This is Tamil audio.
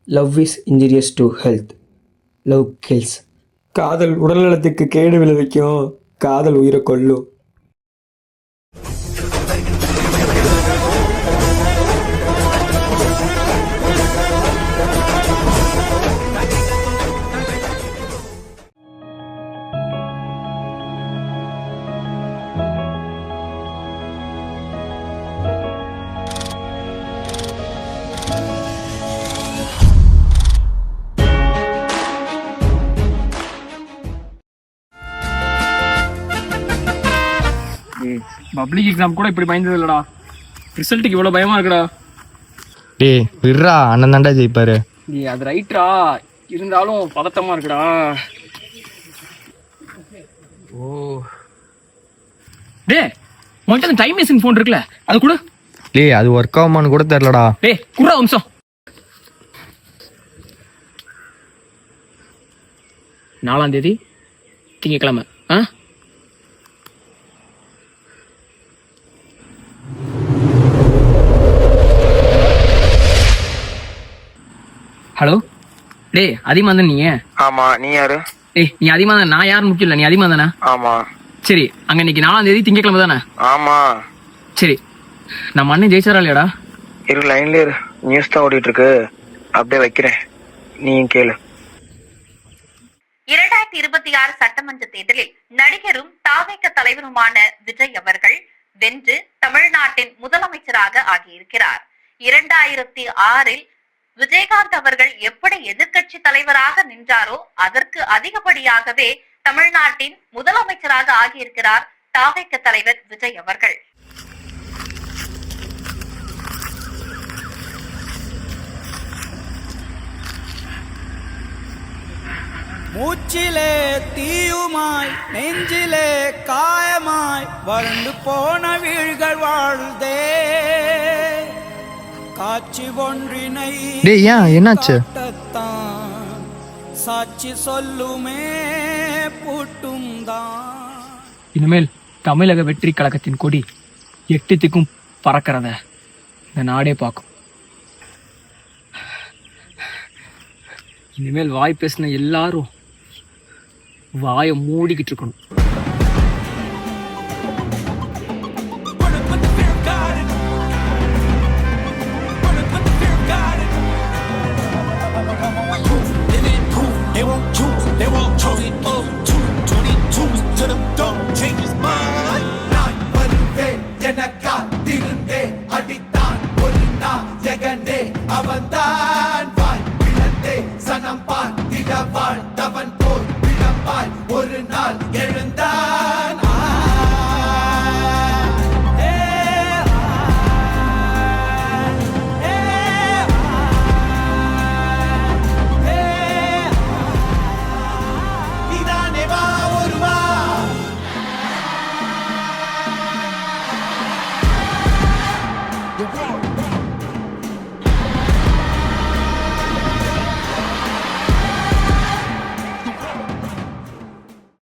Love is injurious to health, love kills. காதல் உடல்நலத்துக்கு கேடு விளைவிக்கும், காதல் உயிரை கொல்லும். பப்ளிக் எக்ஸாம் கூட இப்படி பயந்தது இல்லடா, ரிசல்ட்டுக்கு இவ்வளவு பயமா இருக்குடா. டேய் விட்றா, அண்ணன் தாண்டா ஜெயிப்பாரு. நீ அது ரைட்ரா, இருந்தாலும் பதட்டமா இருக்குடா. ஓ டே, உன்கிட்ட அந்த டைம் மிஷின் ஃபோன் இருக்குல்ல, அது கூட. டேய் அது ஒர்க் ஆகுமான்னு கூட தெரியலடா. டேய் குறா அம்சம். 4ஆம் தேதி திங்கக்கிழமை. ஹலோ டேய் அதிகமாதான் நீங்க? ஆமா, நீ யாரு? ஏய் நீ அதிகமாதான், நான் யாரும் முக்கியம் இல்ல, நீ அதிகமா தானே? ஆமா. சரி, அங்க இன்னைக்கு 4ஆம் தேதி திங்கக்கிழமை தானே? ஆமா. சரி, நம்ம அண்ணன் ஜெயிச்சாரா இல்லையாடா? இரு, லைன்ல இரு, நியூஸ் தான் ஓடிட்டு இருக்கு, அப்படியே வைக்கிறேன், நீ கேளு. 2026 சட்டமன்ற தேர்தலில் நடிகரும் தாவேக தலைவருமான விஜய் அவர்கள் வென்று தமிழ்நாட்டின் முதலமைச்சராக ஆகியிருக்கிறார். 2006 விஜயகாந்த் அவர்கள் எப்படி எதிர்க்கட்சி தலைவராக நின்றாரோ அதற்கு அதிகப்படியாகவே தமிழ்நாட்டின் முதலமைச்சராக ஆகியிருக்கிறார் தாவேக தலைவர் விஜய் அவர்கள். மூச்சிலே தீயுமாய் நெஞ்சிலே காயமாய் வறண்டு போன வீழ்கள் வாழுதே, காட்சி ஒன்றினை டேய் ஏன் என்னாச்சு? சாட்சி சொல்லுமே பூட்டும் தான். இனிமேல் தமிழக வெற்றி கழகத்தின் கொடி 8 திக்கும் பறக்கிறத இந்த நாடே பார்க்கும். இனிமேல் வாய் பேசின எல்லாரும் வாயை மூடிக்கிட்டு இருக்கணும். ஒரு நாள் எழுந்தான். இதானே வா ஒரு வா. The